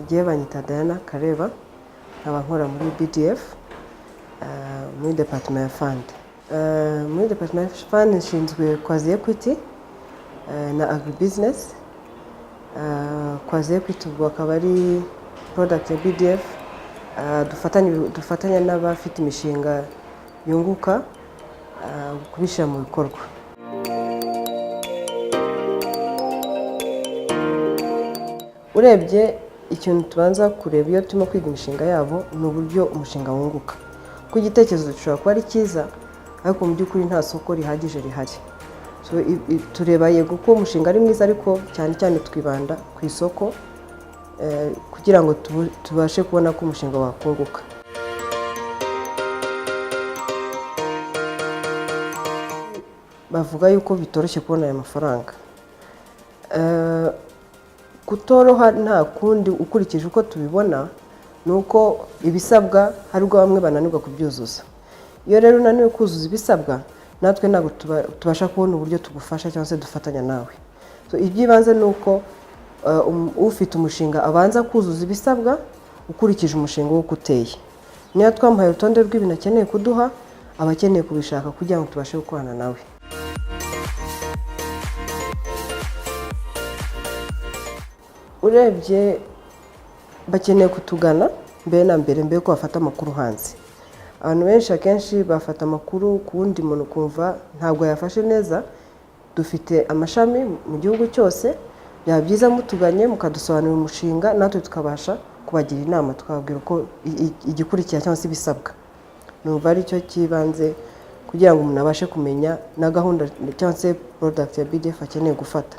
Ngiye banyita Diana Kareba, nkaba nkora muri BDF muri department ya fund. Muri department ya fund nshinzwe Quasi Equity na agribusiness. Quasi Equity akaba ari product ya BDF dufatanya n'abafite imishinga yunguka kubishyira mu bikorwa. Urebye ikintu tubanza kureba iyo turimo kwiga imishinga yabo ni uburyo umushinga wunguka. Ku igitekerezo gishobora kuba ari cyiza ariko mu by'ukuri nta soko rihagije rihari. So tureba yego ko umushinga ari mwiza ariko cyane cyane twibanda ku isoko kugira ngo tubashe kubona ko umushinga wakunguka. Bavuga yuko bitoroshye kubona aya mafaranga. Kutoroha nta kundi ukurikije uko tubibona nuko ibisabwa hari ubwo bamwe bananirwa kubyuzuza. Iyo rero unaniwe kuzuza ibisabwa natwe ntabwo tubasha kubona uburyo tugufasha cyangwa se dufatanya nawe. So ibyibanze nuko ufite umushinga abanza kuzuza ibisabwa ukurikije umushinga wo uteye. Niyo twamuhaye urutonde rw'ibintu akeneye kuduha, abakeneye kubishaka kugira ngo tubashe gukorana nawe. Urebye bakeneye kutugana mbere na mbere ko bafata amakuru hanze. Abantu benshi akenshi bafata amakuru ku wundi muntu kumva ntabwo yafashe neza. Dufite amashami mu gihugu cyose, byaba byiza mutuganye mukadusobanurira umushinga natwe tukabasha kubagira inama tukababwira uko igikurikira cyangwa se ibisabwa. Numva ari cyo kibanze kugira ngo umuntu abashe kumenya na gahunda cyangwa se product ya BDF akeneye gufata.